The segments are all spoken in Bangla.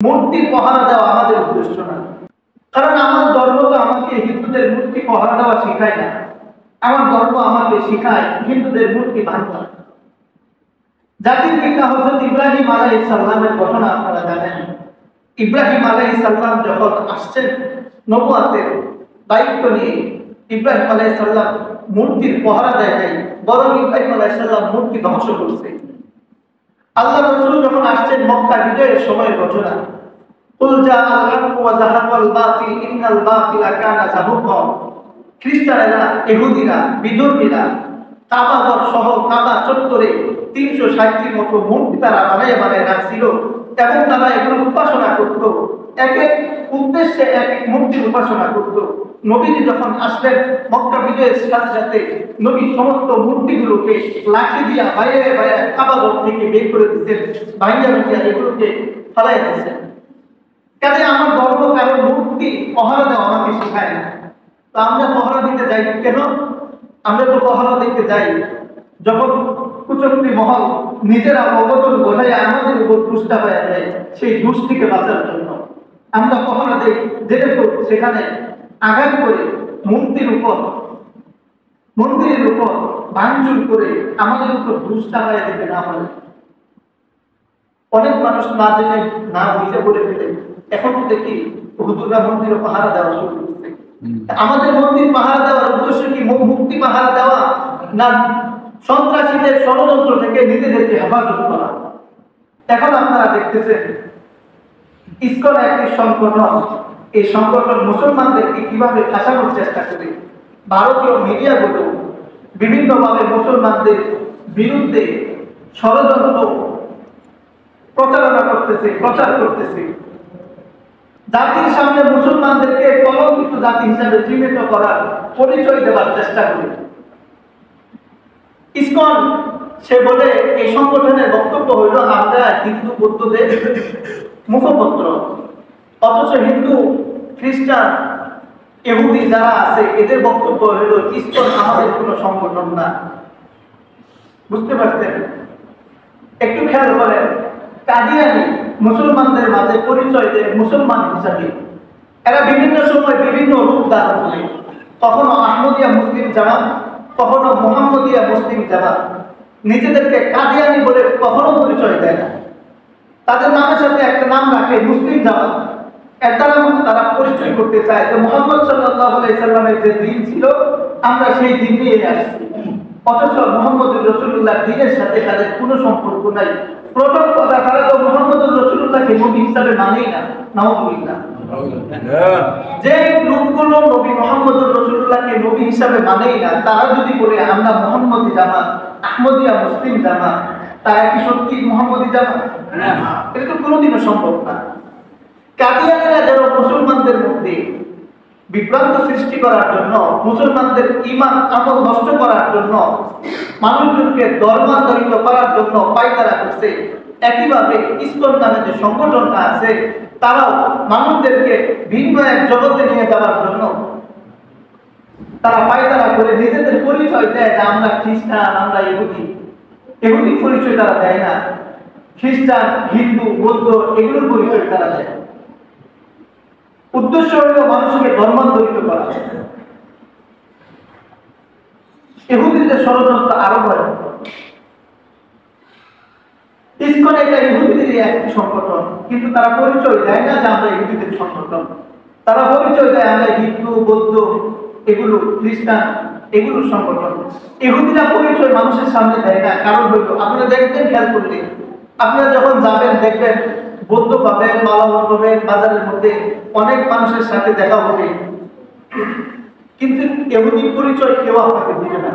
মূর্তি পাহারা দেওয়া আমাদের উদ্দেশ্য না। কারণ আমার ধর্ম তো আমাকে হিন্দুদের মূর্তি পাহারা দেওয়া শেখায় না। আমার ধর্ম আমাকে শেখায় হিন্দুদের মূর্তি ভাঙা। জাতির পিতা হযরত ইব্রাহিম আলাইহিস সালামের ঘটনা আপনারা জানেন। ইব্রাহিম আলাইহিস সালাম যখন আসছেন নবুয়তের দায়িত্ব নিয়ে, ইব্রাহিম আলাইহিস সালাম মূর্তির পাহারা দেয় নাই, বরং ইব্রাহিম আলাইহিস সালাম মূর্তি ধ্বংস করছে। আল্লাহ রাসূল যখন আসছেন মক্কা বিজয়ের সময়ের ঘটনা, কুল জাআল হক ওয়া যাহাকাল বাতিল ইন্নাল বাতিলা কানা যাহুকা। খ্রিস্টানেরা, ইহুদিরা, বিধর্মীরা কাবাঘর সহ কাবা চত্বরে 360টির মতো মূর্তি তারা বানায় রাখছিল এবং তারা এগুলো উপাসনা করত। এক এক উদ্দেশ্যে এক এক মূর্তির উপাসনা করত। নবীজি যখন আসলেন মক্কা বিজয়ের সাথে সাথে নবী সমস্ত মূর্তিগুলোকে লাঠি দিয়া বাইরে কাবাঘর থেকে বের করে দিতেন, বাইরে এগুলোকে ফেলাই দিতেন। কাজে আমার ধর্ম কারো মূর্তি পাহারা দেওয়া আমাকে শেখায় না। তো আমরা পাহারা দিতে যাই কেন? আমরা তো পাহারা দিতে যাই যখন কুচক্রী মহল নিজেরা অবতল ঘটায় আমাদের উপর দুষ্টা হয়ে যায়, সেই দুষ থেকে বাঁচার জন্য আমরা পাহারা দিই। যেহেতু সেখানে আঘাত করে মন্দিরের উপর ভাঙচুর করে আমাদের উপর দুষ্টা হয়ে দিতে না পারে। অনেক মানুষ না জেনে না বুঝে বলে ফেলে। এখন তো দেখি হুজুররা মন্দিরে পাহারা দেওয়া শুরু করছে। আমাদের মন্দির পাহারা দেওয়ার উদ্দেশ্য কি মুক্তি পাহারা দেওয়া, না সন্ত্রাসীদের ষড়যন্ত্র থেকে নিজেদেরকে হেফাজত করা? এখন আপনারা দেখতেছেন ইসকন একটি সংগঠন, এই সংগঠন মুসলমানদেরকে কিভাবে ফাঁসানোর চেষ্টা করে। ভারতীয় মিডিয়াগুলো বিভিন্নভাবে মুসলমানদের বিরুদ্ধে ষড়যন্ত্র প্রচার করতেছে। জাতির সামনে মুসলমানদেরকে কলঙ্কিত জাতি হিসাবে চিহ্নিত করার পরিচয় দেওয়ার চেষ্টা করে। ইসকন সে বলে এই সংগঠনের বক্তব্য হইল আমরা হিন্দু বৌদ্ধদের মুখপত্র, অথচ হিন্দু খ্রিস্টান ইহুদি যারা আছে এদের বক্তব্য হইল ইসকন আমাদের কোনো সংগঠন না। বুঝতে পারছেন? একটু খেয়াল করেন, কাদিয়ানি মুসলমানদের মাঝে পরিচয় দেয় মুসলমান হিসাবে। এরা বিভিন্ন সময় বিভিন্ন রূপ ধারণ করে, কখনো আহমদিয়া মুসলিম জামাত, কখনো মুহাম্মদিয়া মুসলিম জামাত। নিজেদেরকে কাদিয়ানি বলে কখনো পরিচয় দেয় না। তাদের নামের সাথে একটা নাম রাখে মুসলিম জামাত। এর দ্বারা তারা পরিচয় করতে চায় যে মুহাম্মদ সাল্লাল্লাহু আলাইহি সাল্লামের যে দিন ছিল আমরা সেই দিন নিয়ে আসছি, অথচ মুহাম্মদুর রাসূলুল্লাহ দিনের সাথে তাদের কোনো সম্পর্ক নাই। প্রথম কথা, তারা তো মুহাম্মদুর রাসূলুল্লাহকে নবী হিসাবে মানেই না। নাউযুবিল্লাহ। যে লোকগুলো নবী মুহাম্মদুর রাসূলুল্লাহকে নবী হিসাবে মানেই না, তারা যদি বলে আমরা মুহাম্মদী জামাত, আহমদিয়া মুসলিম জামাত, তারা কি সত্যি মুহাম্মদী জামাত? না, এটা তো কোনোদিনও সম্ভব না। কাদিয়ানীরা যারা মুসলমানদের মধ্যে বিভ্রান্ত সৃষ্টি করার জন্য, মুসলমানদের ঈমান আমল নষ্ট করার জন্য, মানুষজনকে ধর্মান্তরিত করার জন্য পায়তারা করছে, একইভাবে ইসকন নামে যে সংগঠনটা আছে তারাও মানুষদেরকে ভিন্ন এক জগতে নিয়ে যাওয়ার জন্য তারা পায়তারা করে নিজেদের পরিচয় দেয় যে আমরা খ্রিস্টান, আমরা ইহুদি। এগুলি পরিচয় তারা দেয় না। খ্রিস্টান, হিন্দু, বৌদ্ধ এগুলোর পরিচয় তারা দেয়। উদ্দেশ্য হলো মানুষকে ধর্মান্তরিত করা। ইহুদিদের ষড়যন্ত্র আরো হয়। ইসকন এটা ইহুদিদের একটি সংগঠন, কিন্তু তারা পরিচয় দেয় না যে আমরা ইহুদিদের সংগঠন। তারা পরিচয় দেয় আমরা হিন্দু, বৌদ্ধ, এগুলো খ্রিস্টান, এগুলোর সংগঠন। ইহুদিরা পরিচয় মানুষের সামনে দেয় না। কারণ হইল, আপনারা দেখবেন, খেয়াল করলে আপনারা যখন যাবেন দেখবেন বৌদ্ধ পাবেন, মালাবর পাবেন, বাজারের মধ্যে অনেক মানুষের সাথে দেখা হবে, কিন্তু ইহুদি পরিচয় কেউ আপনাকে দিবে না।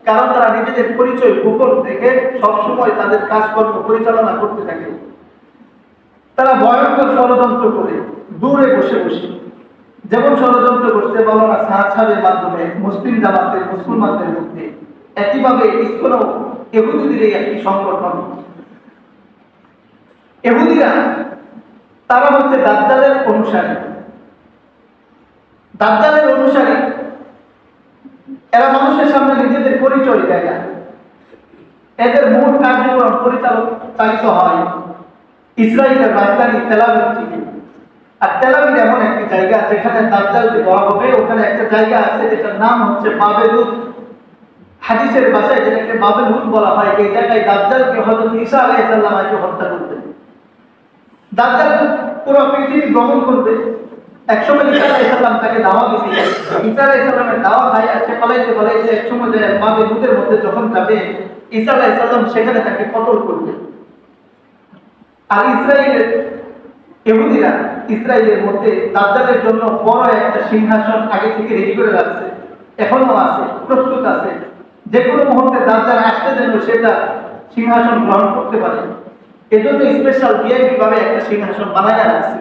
কারণ তারা নিজেদের পরিচয় গোপন থেকে সবসময় তাদের কাজকর্ম পরিচালনা করতে থাকে। তারা ভয়ঙ্কর ষড়যন্ত্র করে দূরে বসে বসে, যেমন ষড়যন্ত্র করছে মাওলানা সাদ সাহেবের মাধ্যমে মুসলিম জামাতের মুসলমানদের মধ্যে, একইভাবে ইসকনও ইহুদিদের একটি সংগঠন। ইহুদিরা তারা হচ্ছে দাজ্জালের অনুসারী। দাজ্জালের অনুসারী এরা মানুষের সামনে নিজেদের পরিচয় দেয় না। এদের মূল কার্যক্রম পরিচালিত হয় ইসরায়েলের রাজধানী তেল আবিব থেকে। আর তেল আবিব এমন একটি জায়গা যেখানে দাজ্জালকে ধরা হবে। ওখানে একটা জায়গা আছে যেটার নাম হচ্ছে বাবেলুত। হাদিসের ভাষায় যেটাকে বাবেলুত বলা হয়। এই জায়গায় দাজ্জালকে হযরত ঈসা আলাইহিস সালাম এসে হত্যা করবেন। দাজ্জাল পুরো পৃথিবী ভ্রমণ করবে। একসময় ঈসা আলাইহিস সালাম তাকে দাওয়াত দিয়েছিলেন। ঈসা আলাইহিস সালামের দাওয়াত খায় আছে পালাইতে একসময় যায় বাবেলুতের মধ্যে যখন যাবে ঈসা আলাইহিস সালাম সেখানে তাকে কতল করবে। আর ইহুদিরা ইসরায়েলের মধ্যে দাজ্জালের জন্য বড় একটা সিংহাসন আগে থেকে রেডি করে রাখছে, এখনো আছে, প্রস্তুত আছে। যে কোনো মুহূর্তে দাজ্জাল আসতে যেন সেটা সিংহাসন গ্রহণ করতে পারে, এজন্য স্পেশাল ভিআইপি ভাবে একটা সিংহাসন বানায় রাখছে।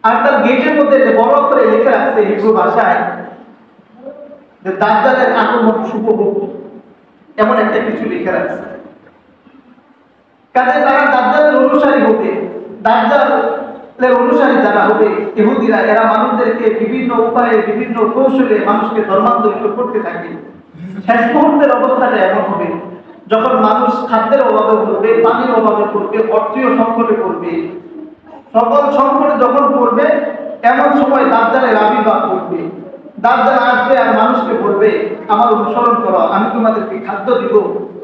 আর তার গেটের মধ্যে যে বড় করে লিখে রাখছে হিব্রু ভাষায় যে দাজ্জালের আগমন শুভ হোক, এমন একটা কিছু লিখে রাখছে। কাজে তারা দাজ্জালের অনুসারী হবে। দাজ্জালের অনুসারী যারা হবে ইহুদিরা, এরা মানুষদেরকে বিভিন্ন উপায়ে বিভিন্ন কৌশলে মানুষকে ধর্মান্তরিত করতে থাকে। শেষ মুহূর্তের অবস্থাটা এমন হবে যখন মানুষ খাদ্যের অভাবে পড়বে, পানির অভাবে পড়বে, অর্থীয় সংকটে পড়বে, সকল সংকটে যখন পড়বে এমন সময় দাজ্জালের আবির্ভাব ঘটবে। দাজ্জাল আসবে আর মানুষকে বলবে আমার অনুসরণ করো, আমি তোমাদেরকে খাদ্য দিব,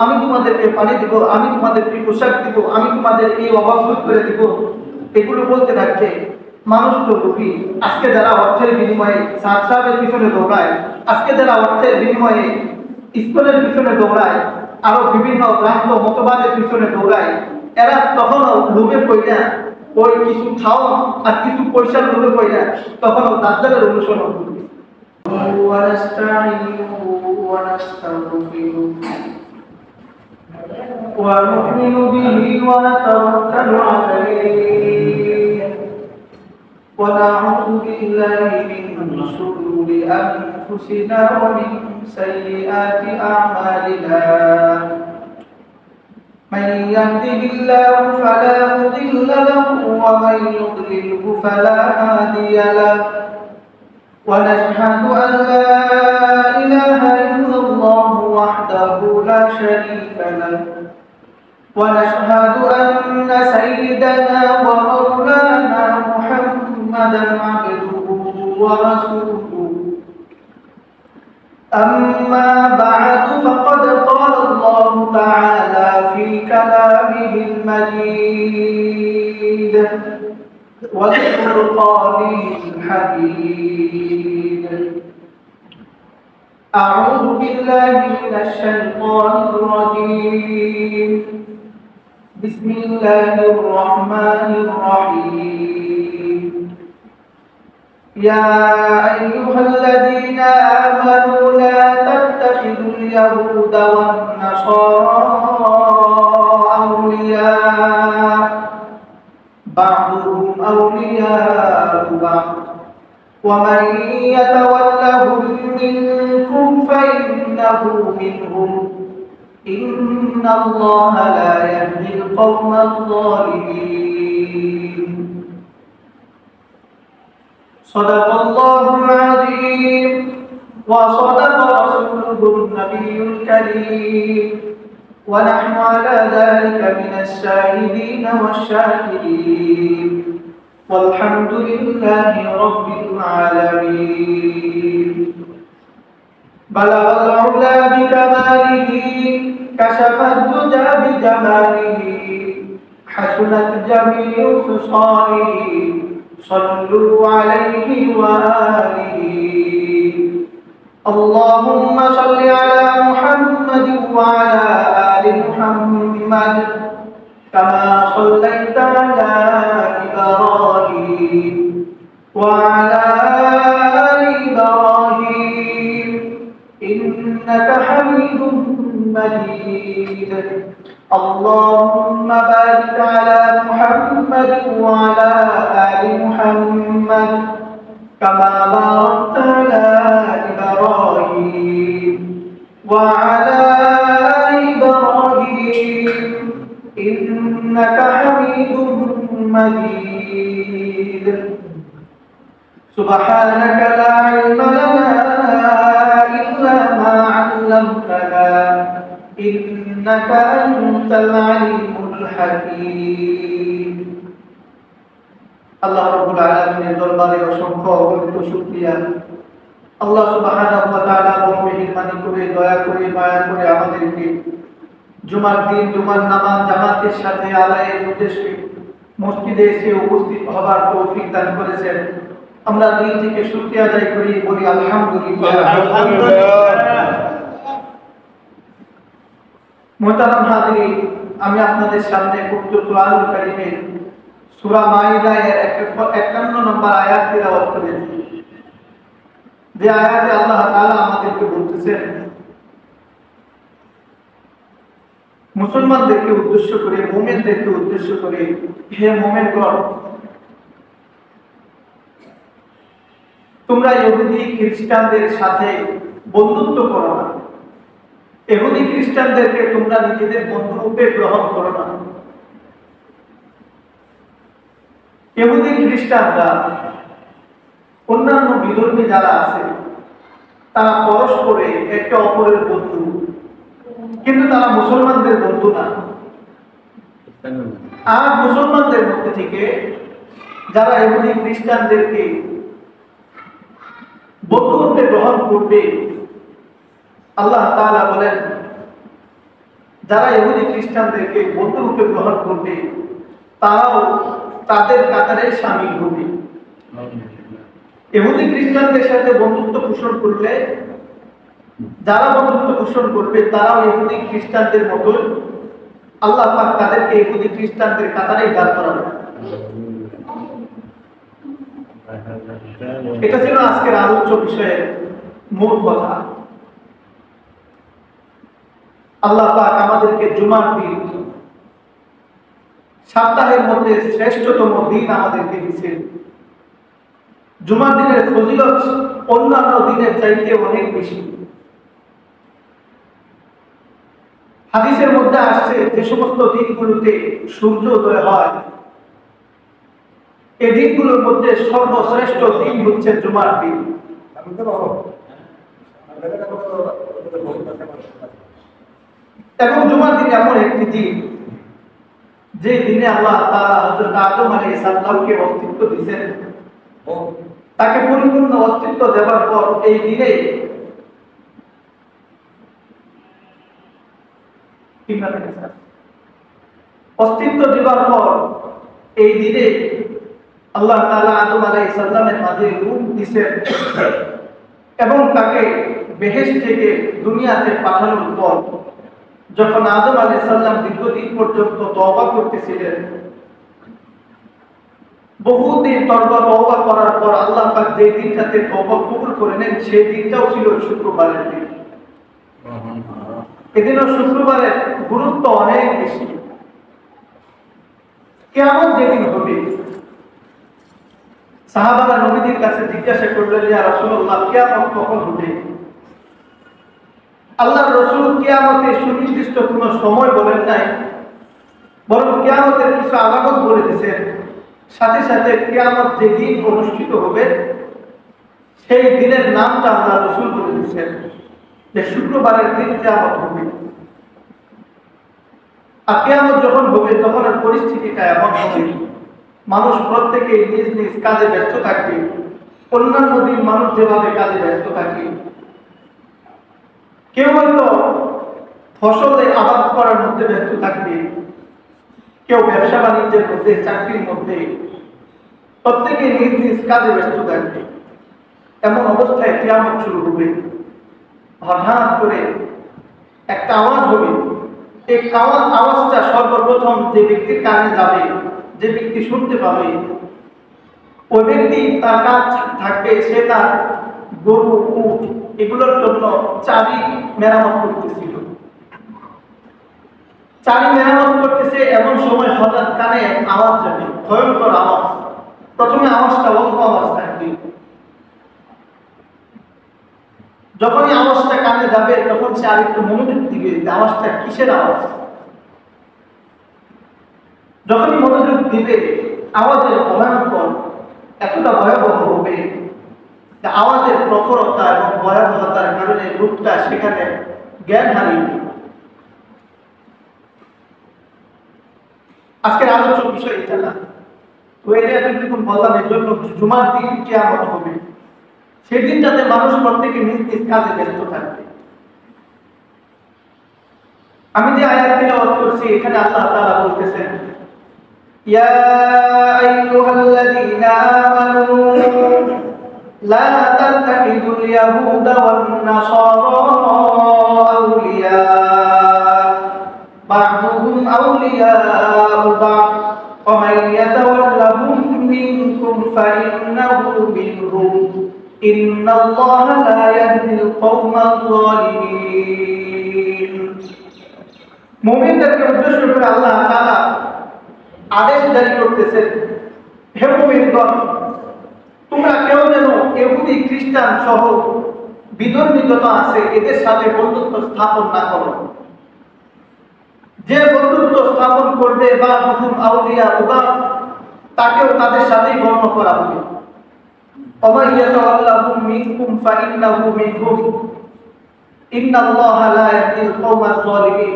আমি তোমাদেরকে পানি দিব, আমি তোমাদেরকে পোশাক দিব, আমি তোমাদের এই অভাব দূর করে দিব। এগুলো বলতে থাকছে। মানুষ তো লোভী। আজকে যারা অর্থের বিনিময়ে সাহায্যের পিছনে দৌড়ায়, আজকে যারা অর্থের বিনিময়ে স্কুলের পিছনে দৌড়ায়, আরো বিভিন্ন ভ্রান্ত মতবাদের পিছনে দৌড়ায়, এরা তখনও লোভে পড়ে ওই কিছু খাও আর কিছু পয়সার লোভে পড়ে তখনও দাজ্জালের অনুসরণ করবে। ونؤمن به ونتوكل عليه ونعوذ بالله من شرور أنفسنا ومن سيئات أعمالنا من يهده الله فلا مضل له ومن يضلله فلا هادي له ونشهد أن لا إله إلا الله وحده لا شريك له ونشهد أن سيدنا ومولانا محمدا عبده ورسوله أما بعد فقد قال الله تعالى في كلامه المجيد والفرقان الحميد أعوذ بالله من الشيطان الرجيم بسم الله الرحمن الرحيم يا أيها الذين آمنوا لا تتخذوا اليهود والنصارى أولياء بعضهم أولياء بعض ومن يتولهم منكم فإنه منهم إن الله لا يهدي القوم الظالمين صدق الله العظيم وصدق رسوله النبي الكريم ونحن على ذلك من الشاهدين والشاكرين والحمد لله رب العالمين بلغ العلا بكماله كشف الدجى بجماله حسنت جميع خصاله صلوا عليه وآله اللهم صل على محمد وعلى آل محمد كما صليت على إبراهيم وعلى آل إبراهيم إنك حميد مجيد اللهم بارك على محمد وعلى آل محمد كما باركت على إبراهيم وعلى آل إبراهيم إنك حميد مجيد سبحانك لا علم لنا إلا ما علمتنا إنك أنت العليم الحكيم আল্লাহ রাব্বুল আলামিনের দরবারে অসংখ্য অগণিত শুকরিয়া। আল্লাহ সুবহানাহু ওয়া তাআলা বড় মেহেরবানি করে দয়া করে মায়া করে আমাদেরকে জুমার দিন জুমার নামাজ জামাতের সাথে আদায়ের উদ্দেশ্যে মসজিদে এসে উপস্থিত হবার তৌফিক দান করেছেন। আমরা দিল থেকে শুকরিয়া আদায় করি, বলি আলহামদুলিল্লাহ। মুহতারাম হাজিরিন, আমি আপনাদের সামনে পবিত্র কোরআনুল কারীমের সূরা মাইদা এর 51 নম্বর আয়াত তিলাওয়াত করেছি। যে আয়াতে আল্লাহ তাআলা আমাদেরকে বলতেছেন, মুসলমানদেরকে উদ্দেশ্য করে, মুমিনদেরকে উদ্দেশ্য করে, হে মুমিনগণ, তোমরা ইহুদি খ্রিস্টানদের সাথে বন্ধুত্ব করো না। ইহুদি খ্রিস্টানদেরকে তোমরা নিজেদের বন্ধুরূপে গ্রহণ করো না। ইহুদি খ্রিস্টানরা অন্যান্য বিধর্মী যারা আছে তারা পরস্পরে একে অপরের বন্ধু, কিন্তু তারা মুসলমানদের বন্ধু না। আর মুসলমানদের মধ্যে থেকে যারা ইহুদি খ্রিস্টানদেরকে বন্ধুরূপে গ্রহণ করবে, আল্লাহ তাআলা বলেন যারা ইহুদি খ্রিস্টানদেরকে বন্ধুরূপে গ্রহণ করবে তারাও তাদের কাতারে শামিল হবে। ইহুদি খ্রিস্টানদের সাথে বন্ধুত্ব পোষণ করলে যারা বন্ধুত্ব পোষণ করবে তারাও ইহুদি খ্রিস্টানদের মতো আল্লাহ পাক তাদেরকে ইহুদি খ্রিস্টানদের কাতারেই দাঁড় করাবে। এটা ছিল আজকের আলোচ্য বিষয়ের মূল কথা। আল্লাহ পাক আমাদেরকে জুমার দিন, সপ্তাহের মধ্যে শ্রেষ্ঠতম দিন আমাদেরকে দিয়েছেন। জুমার দিনের ফজিলত অন্যান্য দিনের চাইতে অনেক বেশি। হাদিসের মধ্যে আসছে যে সমস্ত দিনগুলোতে সূর্যোদয় হয়, এই দিনগুলোর মধ্যে সর্বশ্রেষ্ঠ দিন হচ্ছে জুমার দিন। এবং জুমার দিন এমন একটি দিন যে দিনে আল্লাহ তাআলা হযরত আদম আলাইহিস সালামকে অস্তিত্ব দিয়েছেন। তাকে পরিপূর্ণ অস্তিত্ব দেওয়ার পর এই দিনে অস্তিত্ব দেওয়ার পর এই দিনে আল্লাহ তাআলা আদম আলাইহিস সালামের মাঝে রূহ দিয়েছেন এবং তাকে বেহেশত থেকে দুনিয়াতে পাঠানোর পর যখন আদম আলাইহিস সালাম দীর্ঘদিন পর্যন্ত তওবা করতেছিলেন, বহুদিন তওবা করার পর আল্লাহ পাক যে দিনটাতে তওবা কবুল করে নেন সেই দিনটাও ছিল শুক্রবারের দিন। এদিনও শুক্রবারের গুরুত্ব অনেক বেশি। কিয়ামত যেদিন হবে, সাহাবারা নবীজির কাছে জিজ্ঞাসা করলেন, ইয়া রাসূলুল্লাহ, কিয়ামত কখন হবে? আল্লাহর রাসূল কিয়ামতের সুনির্দিষ্ট কোনো সময় বলেন নাই, বরং কিয়ামতের কিছু আলামত বলে দিয়েছেন। সাথে সাথে কিয়ামত যে দিন অনুষ্ঠিত হবে সেই দিনের নামটা আল্লাহর রাসূল বলে দিয়েছেন যে শুক্রবারের দিন কিয়ামত হবে। আর কিয়ামত যখন হবে তখন পরিস্থিতিটা এমন হবে, মানুষ প্রত্যেকে নিজ নিজ কাজে ব্যস্ত থাকবে। অন্যান্য দিন মানুষ যেভাবে কাজে ব্যস্ত থাকে, কেউ হয়তো ফসলে আবাদ করার মধ্যে ব্যস্ত থাকবে, কেউ ব্যবসা বাণিজ্যের মধ্যে, চাকরির মধ্যে, প্রত্যেকে নিজ নিজ কাজে ব্যস্ত থাকবে। এমন অবস্থায় কিয়ামত শুরু হবে। হঠাৎ করে একটা আওয়াজ হবে। এই আওয়াজটা সর্বপ্রথম যে ব্যক্তির কানে যাবে, যে ব্যক্তি শুনতে পাবে, ওই ব্যক্তি তার কাজ থাকবে সে তার গরু, উট এগুলোর জন্য চাবি মেরামত করতেছিল। চাবি মেরামত করতেছে, এমন সময় হঠাৎ কানে আওয়াজ যাবে, ভয়ঙ্কর আওয়াজ। প্রথমে আওয়াজটা অল্প আওয়াজ থাকবে, যখনই আওয়াজটা কানে যাবে তখন সে আরেকটু মনোযোগ দিবে আওয়াজটা কিসের আওয়াজ। যখনই মনোযোগ দিবে আওয়াজের ভয়ঙ্কর এতটা ভয়াবহ হবে যে আওয়াজের প্রখরতা এবং ভয়াবহতার কারণে রূপটা সেখানে জ্ঞান হারিয়ে। আজকের আলোচ্য বিষয় এটা না। তো এটা এতটুকু বললাম এর জন্য জুমার দিন কিয়ামত হবে, সেদিনটাতে মানুষ প্রত্যেকে নিজ নিজ কাজে ব্যস্ত থাকবে। আমি যে আয়াত তিলাওয়াত করছি এখানে আল্লাহ তাআলা বলতেছেন, ইয়া আইয়ুহাল্লাযীনা আমানু লা তাত্তাখিযুল ইয়াহুদা ওয়ান নাসারা আউলিয়া বা'দুহুম আউলিয়াউ বা'দ ওয়া মান ইয়াতাওয়াল্লাহুম মিনকুম ফাইন্নাহু মিনহুম ইন্নাল্লাহা লা ইয়াহদিল কওমাল যালিমিন। মুমিনদেরকে উদ্দেশ্য করে আল্লাহ তাআলা আদেশ জারি করতেছেন, হে মুমিনগণ, তোমরা কেউ যেন ইহুদি খ্রিস্টান সহ বিধর্মী যত আছে এদের সাথে বন্ধুত্ব স্থাপন না করো। যে বন্ধুত্ব স্থাপন করবে বা হুকুম আউলিয়া উবা তাকেও তাদের সাথেই গণ্য করা হবে। ওয়ামাইয়াতাওয়াল্লাহুম মিনকুম ফাইন্নাহু মিনহুম ইন্নাল্লাহা লা ইয়াহদিল কওমাজ যালিমিন।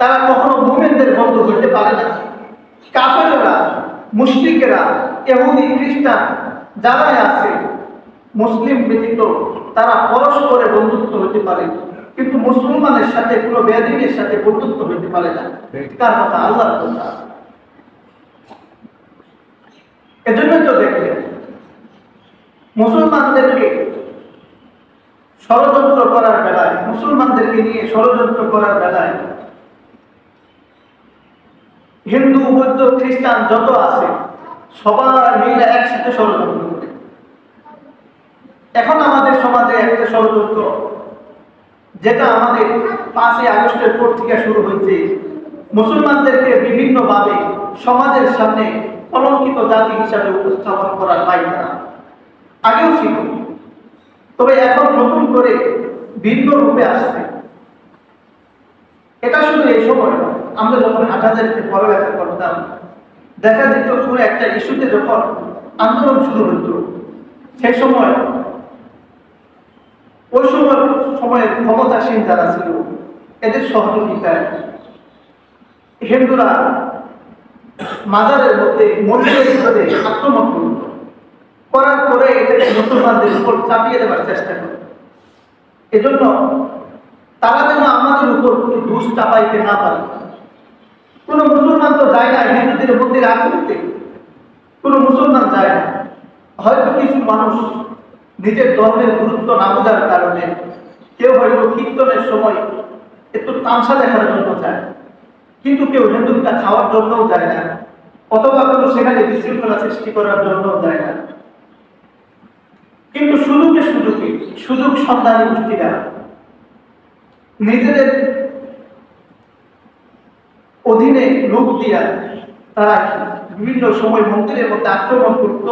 তারা কখনো মুমিনদের বন্ধু হতে পারে না। কাফেররা, মুশরিকেরা, ইহুদি খ্রিস্টান যারাই আছে মুসলিম ব্যতীত তারা পরস্পরে বন্ধুত্ব হতে পারে, কিন্তু মুসলমানের সাথে কোনো বেদিনের সাথে বন্ধুত্ব হতে পারে না। তার কথা আল্লাহর কথা। এজন্যই তো দেখলেন মুসলমানদেরকে ষড়যন্ত্র করার বেলায়, মুসলমানদেরকে নিয়ে ষড়যন্ত্র করার বেলায় হিন্দু, বৌদ্ধ, খ্রিস্টান যত আছে সবাই মিলে একসাথে ষড়যন্ত্র করে। এখন আমাদের সমাজে একটা ষড়যন্ত্র যেটা আমাদের 5ই আগস্টের পর থেকে শুরু হয়েছে, মুসলমানদেরকে বিভিন্নভাবে সমাজের সামনে কলঙ্কিত জাতি হিসাবে উপস্থাপন করার বাইরা আগেও ছিল, তবে এখন নতুন করে ভিন্ন রূপে আসছে। এটা শুধু এই সময় নয়, আমরা যখন হাটহাজারীতে পড়ালেখা করতাম দেখা যেত পুরো একটা ইস্যুতে যখন আন্দোলন শুরু হইত, সেই সময় ওই সময়ের ক্ষমতাসীন যারা ছিল এদের সহযোগিতায় হিন্দুরা মাজারের মধ্যে মন্দিরের ভিতরে আক্রমণ করত, করার পরে এটাকে মুসলমানদের উপর চাপিয়ে দেওয়ার চেষ্টা করত। এজন্য তারা যেন আমাদের উপর কোনো দোষ চাপাইতে না পারে। কোনো মুসলমান তো যায় না হিন্দুদের মন্দিরে আক্রমণে, কোনো মুসলমান যায় না। হয়তো কিছু মানুষ নিজের ধর্মের গুরুত্ব না বোঝার কারণে কেউ হয়তো কীর্তনের সময় একটু তামসা দেখার জন্য যায়, কিন্তু কেউ হিন্দুটা খাওয়ার জন্যও যায় না, অথবা কোনো সেখানে বিশৃঙ্খলা সৃষ্টি করার জন্যও যায় না। কিন্তু সুযোগ সন্ধানী গোষ্ঠীরা নিজেদের অধীনে লোক দিয়া তারা বিভিন্ন সময় মন্দিরের মধ্যে আক্রমণ করত,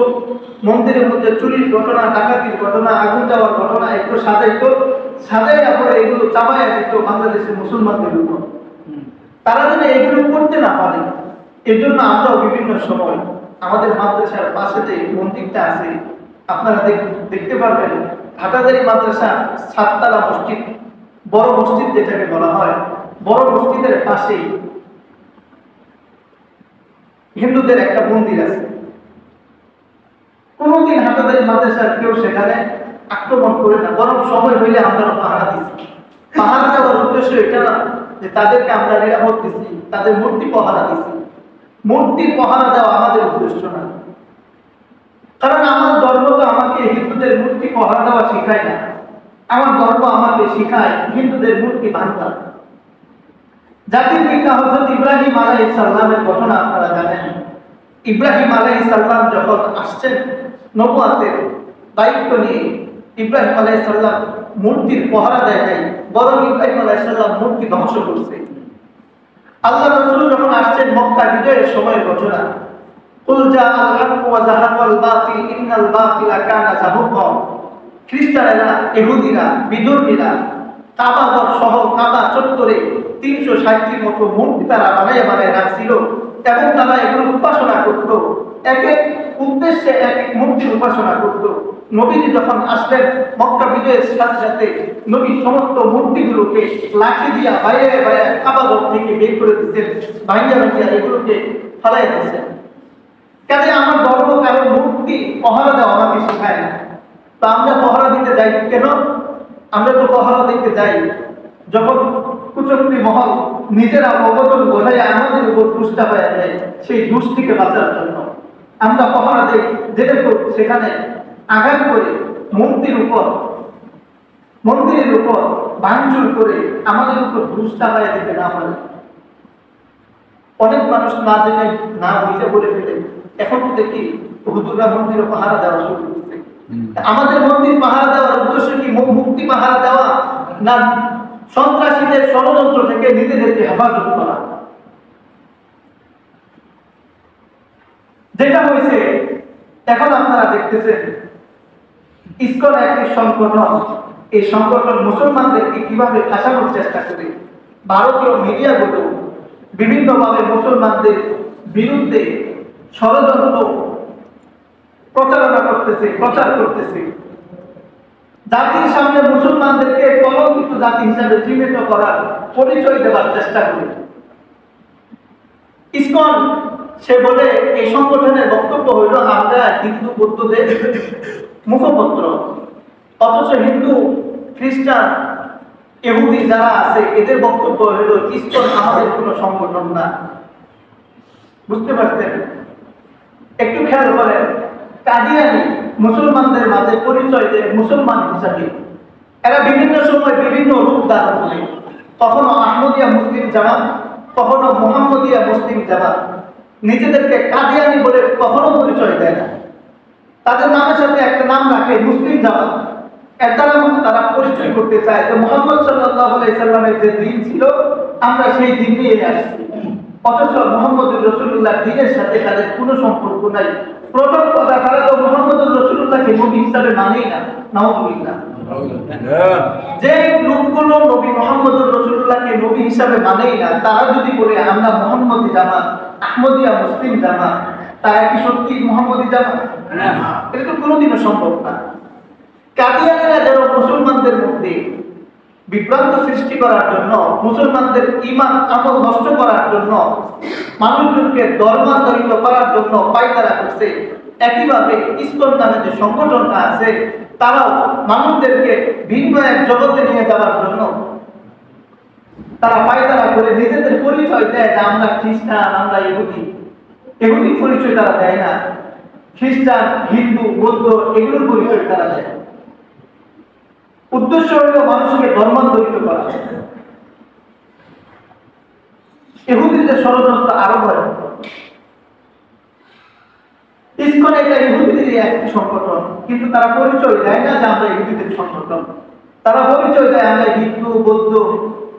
মন্দিরের মধ্যে চুরির ঘটনা, ডাকাতির ঘটনা, আগুন দেওয়ার ঘটনা একটু সাজাইয়া পরে এগুলো চাপাইয়া দিত বাংলাদেশের মুসলমানদের উপর। তারা যেন এগুলো করতে না পারে, এর জন্য আমরাও বিভিন্ন সময় আমাদের মাদ্রাসার পাশে যে মন্দিরটা আছে আপনারা দেখতে পারবেন, হাটহাজারী মাদ্রাসা 7তলা মসজিদ, বড় মসজিদ যেটাকে বলা হয়, বড় মসজিদের পাশেই হিন্দুদের একটা মন্দির আছে। কোনদিন হাটহাজারী মাদ্রাসার কেউ সেখানে আক্রমণ করে না, বরং সময় হইলে আমরা পাহারা দিচ্ছি। পাহারা দেওয়ার উদ্দেশ্য এটা না যে তাদেরকে আমরা নিরাপদ দিচ্ছি, তাদের মূর্তি পাহারা দিচ্ছি। মূর্তি পাহারা দেওয়া আমাদের উদ্দেশ্য না, কারণ আমার ধর্ম তো আমাকে হিন্দুদের মূর্তি পাহারা দেওয়া শেখায় না। আমার ধর্ম আমাকে শেখায় হিন্দুদের মূর্তি ভাঙা। জাতির পিতা হযরত ইব্রাহিম আলাইহিস সালামের ঘটনা আপনারা জানেন। ইব্রাহিম আলাইহিস সালাম যখন আসছেন নবুয়তের দায়িত্ব নিয়ে, ইব্রাহিম আলাইহিস সালাম মূর্তির পাহারা দেয় নাই, বরং ইব্রাহিম আলাইহিস সালাম মূর্তি ধ্বংস করছে। আল্লাহ রাসূল যখন আসছেন মক্কা বিজয়ের সময়ের ঘটনা, কুল জাআল হক ওয়া যাহাকাল বাতিল ইন্নাল বাতিলা কানা যাহুকা। খ্রিস্টানেরা, ইহুদিরা, বিধর্মীরা কাবা ঘর সহ কাবা চত্বরে 360টির মতো মূর্তি তারা বানায় রাখছিল এবং তারা এগুলো উপাসনা করত, এক এক উদ্দেশ্যে এক এক মূর্তির উপাসনা করত। নবীজি যখন আসলেন মক্কা বিজয়ের সাথে সাথে নবী সমস্ত মূর্তিগুলোকে লাঠি দিয়া বাইরে কাবা ঘর থেকে বের করে দিচ্ছেন, ভাঙিয়া এগুলোকে ফালাই দিচ্ছেন। কাজে আমার ধর্ম কারো মূর্তি পহরা দেওয়া আমাকে শেখায় না। তো আমরা পহরা দিতে যাই কেন? আমরা তো পহরা দিতে যাই যখন কুচক্রী মহল নিজেরা অবতন ঘটায় আমাদের উপর দুষ্টা হয়ে যায়, সেই দুষ থেকে বাঁচার জন্য আমরা পহরা দিই, যেটা সেখানে আঘাত করে মন্দিরের উপর ভাঙচুর করে আমাদের উপর দুষ্টা হয়ে দিতে না পারে। অনেক মানুষ না জেনে না বুঝে বলে ফেলে। এখন তো দেখি হুজুররা মন্দিরে পাহারা দেওয়া শুরু করছে। আমাদের মন্দির পাহারা দেওয়ার উদ্দেশ্য কি মুক্তি পাহারা দেওয়া, না সন্ত্রাসীদের ষড়যন্ত্র থেকে নিজেদেরকে হেফাজত করা? যেটা হয়েছে এখন আপনারা দেখতেছেন, ইসকন একটি সংগঠন, এই সংগঠন মুসলমানদেরকে কিভাবে ফাঁসানোর চেষ্টা করে। ভারতীয় মিডিয়াগুলো বিভিন্নভাবে মুসলমানদের বিরুদ্ধে ষড়যন্ত্র প্রচার করতেছে। জাতির সামনে মুসলমানদেরকে কলঙ্কিত জাতি হিসাবে চিহ্নিত করার পরিচয় দেওয়ার চেষ্টা করে। ইসকন সে বলে এই সংগঠনের বক্তব্য হইল আমরা হিন্দু বৌদ্ধদের মুখপত্র, অথচ হিন্দু খ্রিস্টান ইহুদি যারা আছে এদের বক্তব্য হইল ইসকন আমাদের কোনো সংগঠন না। বুঝতে পারছেন? একটু খেয়াল করেন, কাদিয়ানি মুসলমানদের মাঝে পরিচয় দেয় মুসলমান হিসাবে। এরা বিভিন্ন সময় বিভিন্ন রূপ ধারণ করে, কখনো আহমদিয়া মুসলিম জামাত, কখনো মুহাম্মদিয়া মুসলিম জামাত। নিজেদেরকে কাদিয়ানি বলে কখনো পরিচয় দেয় না। তাদের নামের সাথে একটা নাম রাখে মুসলিম জামাত। এর দ্বারা তারা পরিচয় করতে চায় যে মুহাম্মদ সাল্লাল্লাহু আলাইহি সাল্লামের যে দিন ছিল আমরা সেই দিন নিয়ে আসছি, অথচ মুহাম্মদুর রাসূলুল্লাহ দিনের সাথে তাদের কোনো সম্পর্ক নাই। প্রথম কথা, তারা তো মুহাম্মদুর রাসূলুল্লাহকে নবী হিসাবে মানেই না। নাউযুবিল্লাহ। যে লোকগুলো নবী মুহাম্মদুর রাসূলুল্লাহকে নবী হিসাবে মানেই না, তারা যদি বলে আমরা মুহাম্মদী জামাত, আহমদিয়া মুসলিম জামাত, তারা কি সত্যি মুহাম্মদী জামাত? এটা তো কোনোদিনও সম্ভব না। কাদিয়ানীরা যারা মুসলমানদের মধ্যে বিভ্রান্ত সৃষ্টি করার জন্য, মুসলমানদের ঈমান আমল নষ্ট করার জন্য, মানুষজনকে ধর্মান্তরিত করার জন্য পায়তারা করছে, একইভাবে ইসকন নামে যে সংগঠনটা আছে তারাও মানুষদেরকে ভিন্ন এক জগতে নিয়ে যাওয়ার জন্য তারা পায়তারা করে নিজেদের পরিচয় দেয় যে আমরা খ্রিস্টান, আমরা ইহুদি। ইহুদি পরিচয় তারা দেয় না, খ্রিস্টান, হিন্দু, বৌদ্ধ এগুলোর পরিচয় তারা দেয়। উদ্দেশ্য হল মানুষকে ধর্মান্তরিত করা। ইহুদিদের ষড়যন্ত্র আরো ভয়ঙ্কর। ইসকন এটা ইহুদিদের একটি সংগঠন, কিন্তু তারা পরিচয় দেয় না যে আমরা ইহুদিদের সংগঠন। তারা পরিচয় দেয় আমরা হিন্দু, বৌদ্ধ,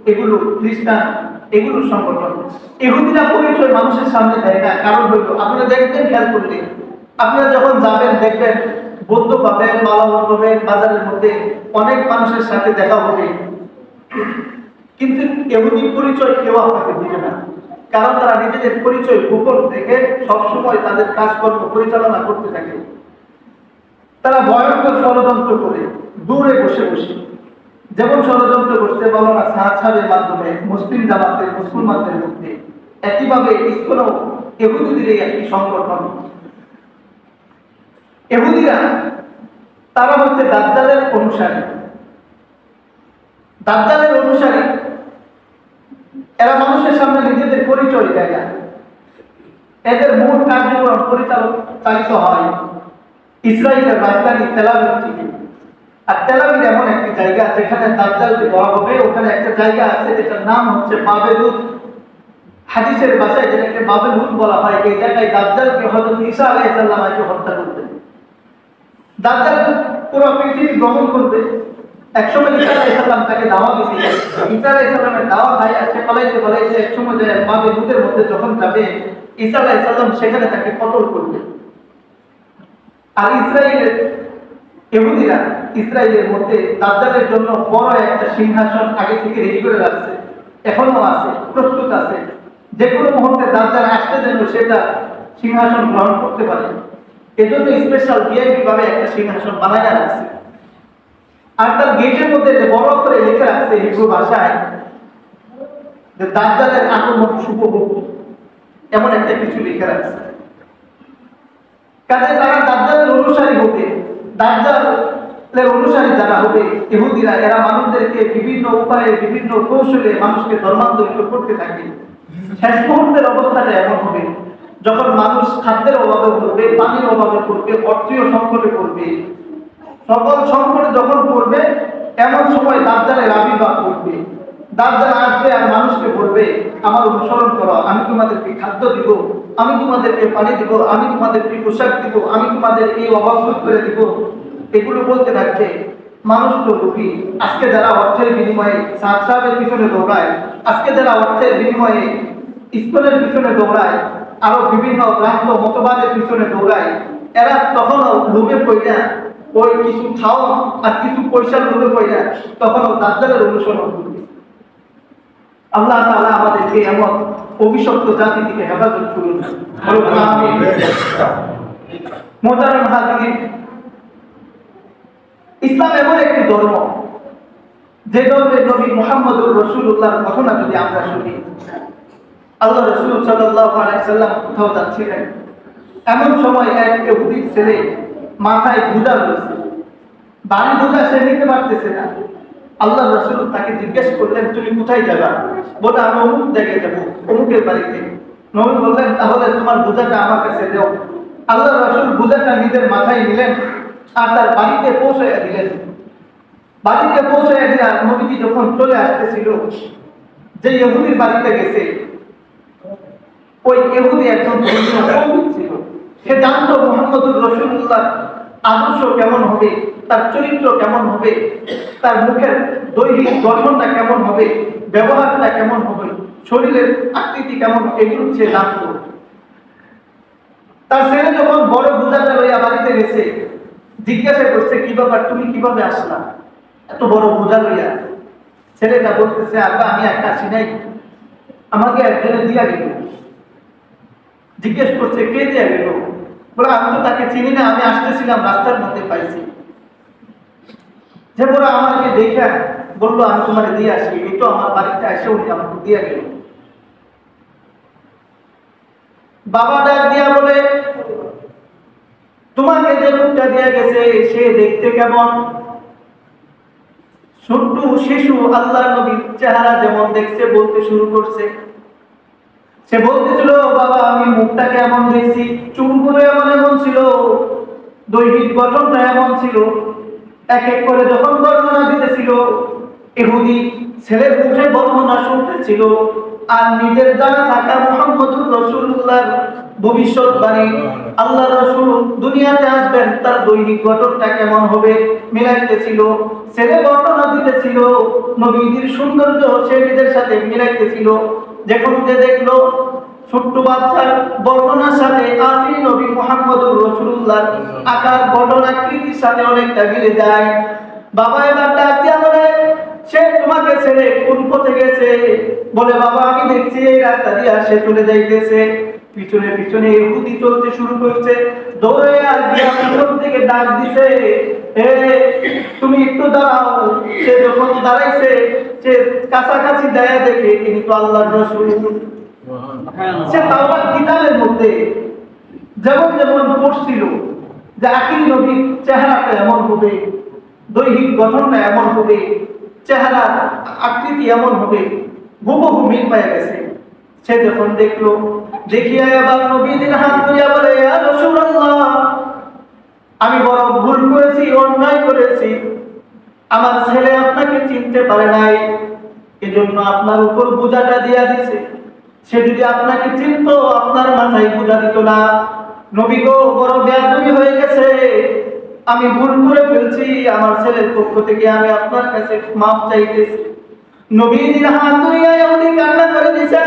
এগুলো খ্রিস্টান, এগুলোর সংগঠন। ইহুদিরা পরিচয় মানুষের সামনে দেয় না। কারণ হইল, আপনারা দেখবেন, খেয়াল করলে আপনারা যখন যাবেন দেখবেন বৌদ্ধ পাবেন, মালাওয়ান পাবেন, বাজারের মধ্যে অনেক মানুষের সাথে দেখা হবে, কিন্তু ইহুদি পরিচয় কেউ আপনাকে দিবে না। কারণ তারা নিজেদের পরিচয় গোপন থেকে সবসময় তাদের কাজকর্ম পরিচালনা করতে থাকে। তারা ভয়ঙ্কর ষড়যন্ত্র করে দূরে বসে বসে, যেমন ষড়যন্ত্র করতে মাওলানা সাদ সাহেবের মাধ্যমে মুসলিম জামাতের মুসলমানদের মধ্যে, একইভাবে ইসকন ইহুদিদের একটি সংগঠন। ইহুদিরা তারা হচ্ছে দাজ্জালের অনুসারী। দাজ্জালের অনুসারী এরা মানুষের সামনে নিজেদের পরিচয় দেয় না। এদের মূল কার্যক্রম পরিচালিত হয় ইসরায়েলের রাজধানী তেল আবিব থেকে। আর তেল আবিব এমন একটি জায়গা যেখানে দাজ্জালকে ধরা হবে। ওখানে একটা জায়গা আছে যেটার নাম হচ্ছে বাবেলুত। হাদিসের ভাষায় যেটাকে বাবেলুত বলা হয়। এই জায়গায় দাজ্জালকে হযরত ঈসা আলাইহিস সালাম হত্যা করতেন। দাজ্জাল পুরো পৃথিবী ভ্রমণ করবে। একসময় ঈসা আলাইহিস সালাম তাকে দাওয়াত দিয়েছিলেন। ঈসা আলাইহিস সালামের দাওয়াত খাই আছে পালাইতে একসময় যায় বাবেলুতের মধ্যে যখন যাবে, ঈসা আলাইহিস সালাম সেখানে তাকে কতল করবে। আর ইহুদিরা ইসরায়েলের মধ্যে দাজ্জালের জন্য বড় একটা সিংহাসন আগে থেকে রেডি করে রাখছে, এখনো আছে, প্রস্তুত আছে। যে কোনো মুহূর্তে দাজ্জাল আসতে যেন সেটা সিংহাসন গ্রহণ করতে পারে, এজন্য স্পেশাল ভিআইপি ভাবে একটা সিংহাসন বানায় রাখছে। আর তার গেটের মধ্যে যে বড় করে লেখা আছে হিব্রু ভাষায় যে দাজ্জালের আগমন শুভ হোক, এমন একটা কিছু লেখা রাখছে। কাজে তারা দাজ্জালের অনুসারী হবে। দাজ্জালের অনুসারী যারা হবে ইহুদিরা, এরা মানুষদেরকে বিভিন্ন উপায়ে বিভিন্ন কৌশলে মানুষকে ধর্মান্তরিত করতে থাকে। শেষ মুহূর্তের অবস্থাটা এমন হবে যখন মানুষ খাদ্যের অভাবে পড়বে, পানির অভাবে পড়বে, অর্থীয় সংকটে পড়বে, সকল সংকটে যখন পড়বে এমন সময় দাজ্জালের আবির্ভাব ঘটবে। দাজ্জাল আসবে আর মানুষকে বলবে আমার অনুসরণ করো, আমি তোমাদেরকে খাদ্য দিব, আমি তোমাদেরকে পানি দিব, আমি তোমাদেরকে পোশাক দিব, আমি তোমাদের এই অভাব দূর করে দিব। এগুলো বলতে থাকছে। মানুষ তো লোভী। আজকে যারা অর্থের বিনিময়ে সাহেবের পিছনে দৌড়ায়, আজকে যারা অর্থের বিনিময়ে স্কুলের পিছনে দৌড়ায়, আরো বিভিন্ন ভ্রান্ত মতবাদের পিছনে দৌড়ায়, এরা তখনও লোভে পড়ে ওই কিছু খাওয়া আর কিছু পয়সার লোভে পড়ে তখনও দাজ্জালের অনুসরণ করবে। আল্লাহ তাআলা আমাদেরকে এমন অভিশপ্ত জাতি থেকে হেফাজত করুন। আমিন। মুহতারাম হাজিরিন, ইসলাম এমন একটি ধর্ম যে ধর্মের নবী মুহাম্মদুর রাসূলুল্লাহর ঘটনা যদি আমরা শুনি, আল্লাহ রাসূল সাল্লাল্লাহু আলাইহি সাল্লাম কোথাও যাচ্ছিলেন, এমন সময় এক ইহুদি ছেলে মাথায় বোঝা রয়েছে, বাড়ি বোঝা সে নিতে পারতেছে না। আল্লাহ রাসূল তাকে জিজ্ঞেস করলেন তুমি কোথায় যাবা? বলে আমি অমুক জায়গায় যাবো, অমুকের বাড়িতে। নবী বললেন তাহলে তোমার বোঝাটা আমার কাছে দাও। আল্লাহ রাসূল বোঝাটা নিজের মাথায় নিলেন আর তার বাড়িতে পৌঁছাইয়া দিলেন। বাড়িতে পৌঁছাইয়া দিয়া নবীজি যখন চলে আসতেছিল, যে ইহুদির বাড়িতে গেছে, ওই ইহুদি একজন পণ্ডিত ছিল। সে জানতো মুহাম্মদুর রাসূলুল্লাহ আদর্শ কেমন হবে, তার চরিত্র কেমন হবে, তার মুখের দৈহিক গঠনটা কেমন হবে, ব্যবহারটা কেমন হবে, শরীরের আকৃতি কেমন, এগুলো সে জানতো। তার ছেলে যখন বড় বোঝাটা লইয়া বাড়িতে গেছে, জিজ্ঞাসা করছে কি ব্যাপার, তুমি কিভাবে আসলা এত বড় বোঝা লইয়া? ছেলেটা বলতেছে আব্বা আমি একটা চিনাই, আমাকে একজনে দিয়া গেল। জিজ্ঞেস করছে কে দিয়া গেল? বলে আমি তো তাকে চিনি না, আমি আসতেছিলাম রাস্তার মধ্যে পাইছি। যে বলে আমাকে দেখে বললো আমি তোমার দিয়ে আসি, এই তো আমার বাড়িতে এসে উনি আমাকে দিয়া গেল। বাবা ডাক দিয়া বলে তোমাকে যে লোকটা দিয়া গেছে সে দেখতে কেমন? ছোট্ট শিশু আল্লাহর নবীর চেহারা যেমন দেখছে বলতে শুরু করছে। সে বলতেছিল বাবা আমি মুখটাকে এমন দেখছি, চুলগুলো এমন এমন ছিল, দৈহিক গঠনটা এমন ছিল। এক এক করে যখন বর্ণনা দিতেছিল, ইহুদি ছেলের মুখে বর্ণনা শুনতেছিল আর নিজের জানা থাকা মুহাম্মদুর রাসূলুল্লাহর ভবিষ্যৎবাণী, আল্লাহ রাসূল দুনিয়াতে আসবেন তার দৈহিক গঠনটা কেমন হবে মিলাইতেছিল। ছেলে বর্ণনা দিতেছিল নবীজির সৌন্দর্য সে নিজের সাথে মিলাইতেছিল। যখন যে দেখলো ছোট্ট বাচ্চার বর্ণনার সাথে আখির নবী মুহাম্মদুর রাসূলুল্লাহর আকার গঠন আকৃতির সাথে অনেকটা মিলে যায়, বাবা এবার ডাক দিয়া বলে সে তোমাকে ছেড়ে কোন পথে গেছে? বলে বাবা আমি দেখছি এই রাস্তা দিয়ে সে চলে যাইতেছে। পিছনে পিছনে ইহুদি চলতে শুরু করছে, দৌড়ে আর দিয়া পিছন থেকে ডাক দিছে এ তুমি একটু দাঁড়াও। সে যখন দাঁড়াইছে সে কাছাকাছি দাঁড়া দেখে তিনি তো আল্লাহর রাসূল। সে তাওরাত কিতাবের মধ্যে যেমন যেমন পড়ছিল যে আখির নবীর চেহারাটা এমন হবে, দৈহিক গঠনটা এমন হবে, চেহারা আকৃতি এমন হবে, হুবহু মিল পাওয়া গেছে। সে যখন দেখলো, দেখিয়া এবার নবীদের হাত ধরিয়া বলে ইয়া রাসূলুল্লাহ আমি বড় ভুল করেছি, অন্যায় করেছি, আমার ছেলে আপনাকে চিনতে পারে নাই, এজন্য আপনার উপর বোঝাটা দিয়া দিছে। সে যদি আপনাকে চিনতো আপনার মাথায় বোঝা দিত না। নবী গো বড় বেয়াদবি হয়ে গেছে, আমি ভুল করে ফেলছি, আমার ছেলের পক্ষ থেকে আমি আপনার কাছে মাফ চাইতেছি। নবীজির হাত ধরিয়া ইহুদি কান্না করে দিছে।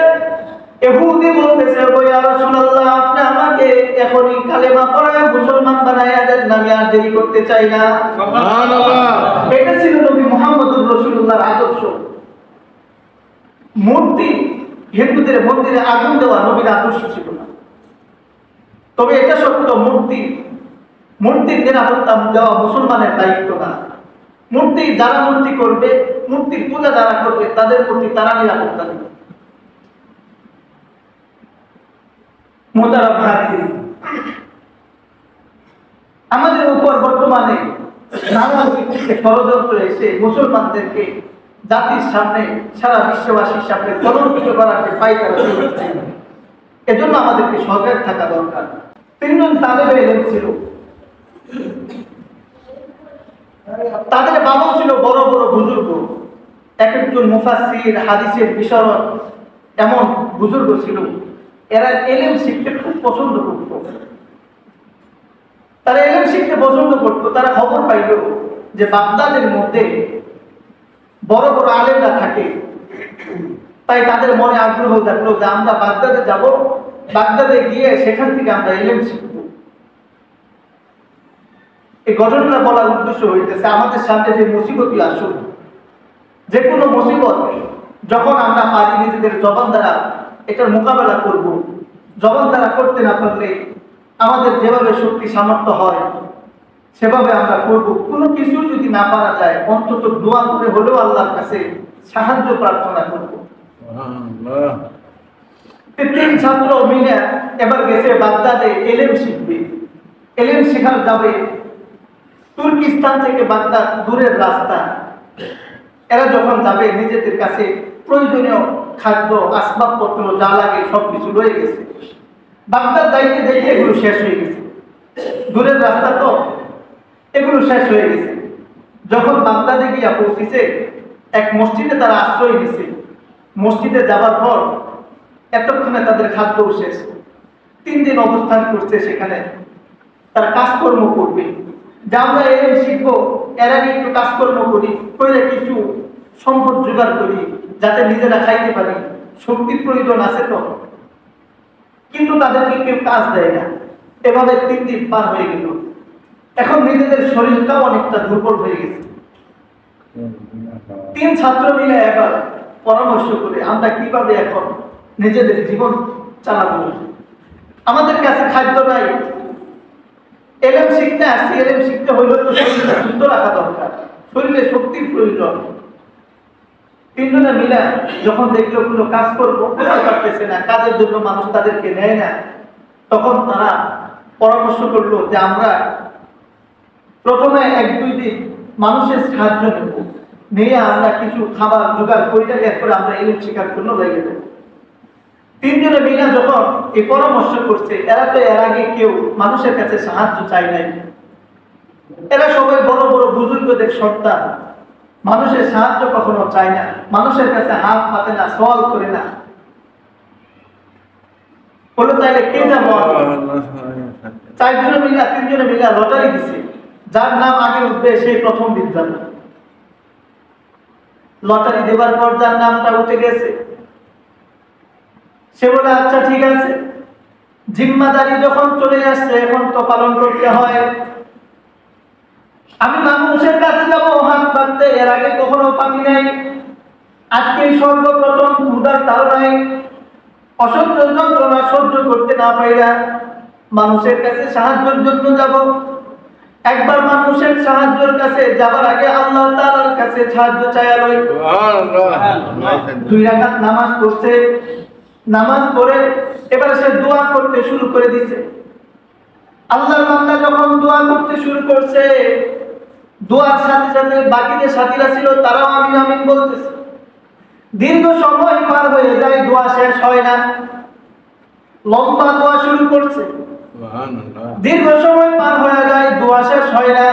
ইহুদি বলতেছে ও ইয়া রাসূলুল্লাহ আপনি আমাকে এখনই কালেমা পড়ায় মুসলমান বানায়া দেন, আমি আর দেরি করতে চাই না। সুবহানাল্লাহ। এটা ছিল নবী মুহাম্মদুর রাসূলুল্লাহর আদর্শ। মূর্তি হিন্দুদের মন্দিরে আগুন দেওয়া নবীর আদর্শ ছিল না। তবে এটা সত্য মূর্তির নিরাপত্তা দেওয়া মুসলমানের দায়িত্ব না। মূর্তি যারা মূর্তি করবে, মূর্তির পূজা যারা করবে তাদের প্রতি তারা নিরাপত্তা দেবে। মুহতারাম হাজিরিন, আমাদের উপর বর্তমানে নানা দিক থেকে ষড়যন্ত্র এসে মুসলমানদেরকে জাতির সামনে, সারা বিশ্ববাসীর সামনে কলঙ্কিত করার যে পায়তারা চলছে, এজন্য আমাদেরকে সজাগ থাকা দরকার। তিনজন তালেবে ইলম ছিল, তাদের বাবা ছিল বড় বড় বুজুর্গ, এক একজন মুফাসসির, হাদিসের বিশারদ, এমন বুজুর্গ ছিল। এরা ইলম শিখতে খুব পছন্দ করত। তারা ইলম শিখতে পছন্দ করত। তারা খবর পাইল যে বাগদাদের মধ্যে বড় বড় আলেমরা থাকে। তাই তাদের মনে আগ্রহ থাকলো যে আমরা বাগদাদে যাব, বাগদাদে গিয়ে সেখান থেকে আমরা ইলম শিখব। এই ঘটনাটা বলার উদ্দেশ্য হইতেছে, আমাদের সামনে যে মুসিবতই আসুক, যে কোনো মুসিবত যখন আমরা পারি নিজেদের জবান দ্বারা এটার মোকাবেলা করব। জবান দ্বারা করতে না পারলে আমাদের যেভাবে শক্তি সামর্থ্য হয় সেভাবে আমরা করব। কোনো কিছু যদি না পারা যায় অন্তত দোয়া করে হলেও আল্লাহর কাছে সাহায্য প্রার্থনা করব। তিন ছাত্র মিলে এবার গেছে বাগদাদে ইলম শিখবে। ইলম শেখার যাবে। তুর্কিস্তান থেকে বাগদাদ দূরের রাস্তা। এরা যখন যাবে নিজেদের কাছে প্রয়োজনীয় খাদ্য, আসবাবপত্র যা লাগে সবকিছু রয়ে গেছে। বাগদাদ যাইতে যাইতে এগুলো শেষ হয়ে গেছে। দূরের রাস্তা তো, এগুলো শেষ হয়ে গেছে। যখন বাগদাদে গিয়া পৌঁছেছে, এক মসজিদে তারা আশ্রয় নিছে। মসজিদে যাবার পর এতক্ষণে তাদের খাদ্য শেষ। 3 দিন অবস্থান করছে সেখানে। তারা কাজকর্ম করবে, যে আমরা ইলম শিখবো, এর আগে একটু কাজকর্ম করি, করে কিছু সম্পদ জোগাড় করি যাতে নিজেরা খাইতে পারি। শক্তির প্রয়োজন আছে তো, কিন্তু তাদেরকে কেউ কাজ দেয় না। এভাবে 3 দিন পার হয়ে গেল। এখন নিজেদের শরীরটাও অনেকটা দুর্বল হয়ে গেছে। 3 ছাত্র মিলে এবার পরামর্শ করে আমরা কিভাবে এখন নিজেদের জীবন চালাবো। আমাদের কাছে খাদ্য নাই, ইলম শিখতে আসছি, ইলম শিখতে হইলে তো শরীরটা সুস্থ রাখা দরকার, শরীরে শক্তির প্রয়োজন। 3 জনে মিলে যখন দেখলো কোনো কাজ করবো করতে পারতেছে না, কাজের জন্য মানুষ তাদেরকে নেয় না, তখন তারা পরামর্শ করলো যে আমরা প্রথমে 1-2 দিন মানুষের সাহায্য নেব, নিয়ে আমরা কিছু খাবার জোগাড় করে এরপরে আমরা ইলম শেখার জন্য লেগে যাবো। 3 জনে মিলে যখন এই পরামর্শ করছে, এরা তো এর আগে কেউ মানুষের কাছে সাহায্য চায় নাই। এরা সবাই বড় বড় বুজুর্গদের সন্তান, মানুষের সাহায্য কখনো চায় না, মানুষের কাছে হাত পাতে না, সওয়াল করে না। বলে তাইলে কে যাবো? 4 জনে মিলে 3 জনে মিলে লটারি দিছে, যার নাম আগে উঠবে সেই প্রথম বিদ্যালয়। লটারি দেবার পর যার নামটা উঠে গেছে সে বলে আচ্ছা ঠিক আছে, জিম্মাদারি যখন চলে আসছে এখন তো পালন করতে হয়। আমি মানুষের কাছে যাব হাত পাততে, এর আগে কখনো পানি নাই। আজকে সর্বপ্রথম ক্ষুধার তাড়নায় অসহ্য যন্ত্রণা সহ্য করতে না পাইরা মানুষের কাছে সাহায্যের জন্য যাব। একবার মানুষের সাহায্যের কাছে যাবার আগে আল্লাহ তাআলার কাছে সাহায্য চাইয়া লই। সুবহানাল্লাহ। 2 রাকাত নামাজ পড়ছে, নামাজ পড়ে এবার সে দোয়া করতে শুরু করে দিয়েছে। আল্লাহর বান্দা যখন দোয়া করতে শুরু করছে, দোয়ার সাথে সাথে বাকি যে সাথীরা ছিল তারাও আমিন আমিন বলতেছে। দীর্ঘ সময় পার হয়ে যায়, দোয়া শেষ হয় না। লম্বা দোয়া শুরু করছে, সুবহানাল্লাহ। দীর্ঘ সময় পার হয়ে যায়, দোয়া শেষ হয় না।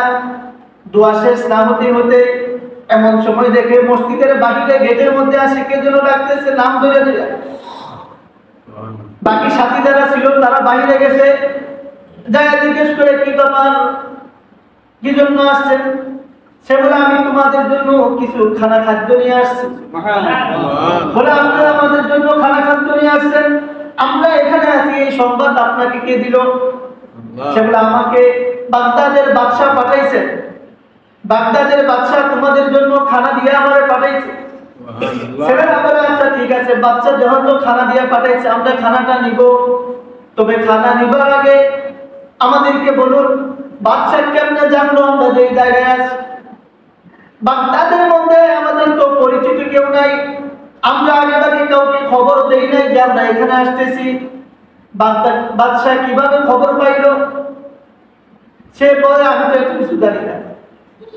দোয়া শেষ না হতে হতে এমন সময় দেখে মসজিদের বাহিরে গেটের মধ্যে আসে কে যেন ডাকতেছে, নাম ধরে ধরে। বাকি সাথী যারা ছিল তারা বাইরে গেছে, যায় জিজ্ঞেস করে কি ব্যাপার, কি জন্য আসছেন? সে বলে আমি তোমাদের জন্য কিছু খানা খাদ্য নিয়ে আসছি। বলে আপনারা আমাদের জন্য খানা খাদ্য নিয়ে আসছেন, আমরা এখানে আছি এই সংবাদ আপনাকে কে দিল? সে বলে আমাকে বাগদাদের বাদশা পাঠাইছেন, বাগদাদের বাদশা তোমাদের জন্য খানা দিয়ে আমারে পাঠাইছে। ছেলেরা বলে আচ্ছা ঠিক আছে, বাচ্চা যখন তো খানা দিয়ে পাঠাইছে আমরা খানাটা নিব, তবে খানা নিবার আগে আমাদেরকে বলুন বাদশা কেমনে জানলো আমরা যে জায়গায় আছি? বাগদাদের মধ্যে আমাদের তো পরিচিত কেউ নাই, আমরা আগে বাকি কাউকে খবর দেই নাই যে আমরা এখানে আসতেছি। বাদশা কিভাবে খবর পাইলো? সে বলে আমি তো এত কিছু জানি না।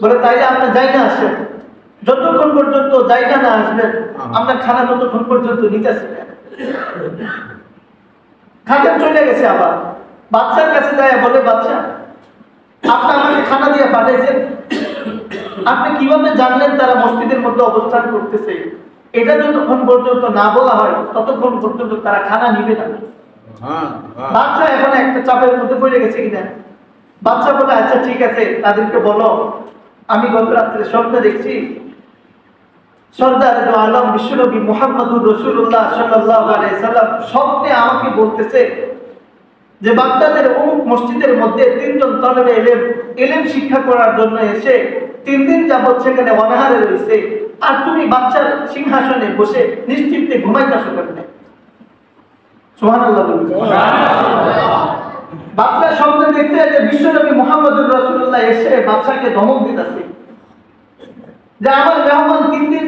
বলে তাইলে আপনি যাই না আসেন, যতক্ষণ পর্যন্ত জায়গা না আসবেন আমরা খানা ততক্ষণ পর্যন্ত নিতেছি না। খাদেম চলে গেছে, আবার বাচ্চার কাছে যায়, বলে বাচ্চা আপনি আমাকে খানা দিয়ে পাঠাইছেন, আপনি কিভাবে জানলেন তারা মসজিদের মধ্যে অবস্থান করতেছে? এটা যতক্ষণ পর্যন্ত না বলা হয় ততক্ষণ পর্যন্ত তারা খানা নিবে না। বাচ্চা এখন একটা চাপের মধ্যে পড়ে গেছে কিনা, বাচ্চা বলে আচ্ছা ঠিক আছে, তাদেরকে বলো আমি গত রাত্রে স্বপ্নে দেখছি সরদার দু আলম বিশ্বনবী মুহাম্মদুর রাসূলুল্লাহ সাল্লাল্লাহু আলাইহি সাল্লাম স্বপ্নে আমাকে বলতেছে যে বাগদাদের অমুক মসজিদের মধ্যে 3 জন তলবে ইলম শিক্ষা করার জন্য এসে 3 দিন যাবত সেখানে অনাহারে রয়েছে, আর তুমি বাচ্চার সিংহাসনে বসে নিশ্চিন্তে ঘুমাইতেছো কেন? সুবহানাল্লাহ বলুন। বাচ্চা স্বপ্নে দেখতে যে বিশ্বনবী মুহাম্মদুর রাসূলুল্লাহ এসে বাচ্চাকে ধমক দিতেছে যে আমার মেহমান 3 দিন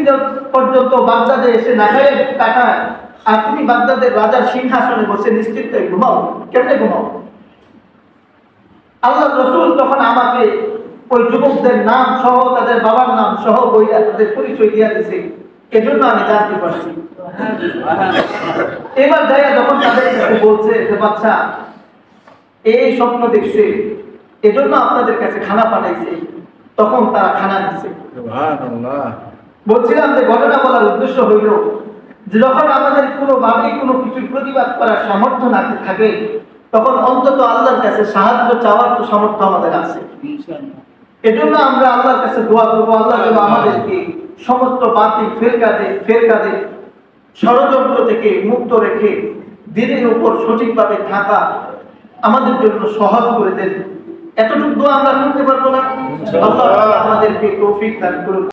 পর্যন্ত বাগদাদে এসে না খেয়ে কাটায়, আর তুমি বাগদাদের রাজার সিংহাসনে বসে নিশ্চিন্তে ঘুমাও, কেমনে ঘুমাও? আল্লাহ রাসূল তখন আমাকে ওই যুবকদের নাম সহ তাদের বাবার নাম সহ বইটা তাদের পরিচয় দিয়ে দিয়েছে, এজন্য আমি জানতে পারছি। এবার যাইয়া যখন তাদের কাছে বলছে যে বাচ্চা এই স্বপ্ন দেখছে, এজন্য আপনাদের কাছে খানা পাঠাইছে, তখন তারা খানা দিচ্ছে। বলছিলাম যে ঘটনা বলার উদ্দেশ্য হইল যে যখন আমাদের কোনোভাবেই কোনো কিছুর প্রতিবাদ করার সামর্থ্য না থাকে তখন অন্তত আল্লাহর কাছে সাহায্য চাওয়ার তো সামর্থ্য আমাদের আছে। এজন্য আমরা আল্লাহর কাছে দোয়া করবো, আল্লাহ যেন আমাদেরকে সমস্ত বাতিল ফেরকাদের ষড়যন্ত্র থেকে মুক্ত রেখে দিনের উপর সঠিকভাবে থাকা আমাদের জন্য সহজ করে দেন। এতটুকু দোয়া আমরা করতে পারবো না? আল্লাহ আমাদেরকে তৌফিক দান করুন।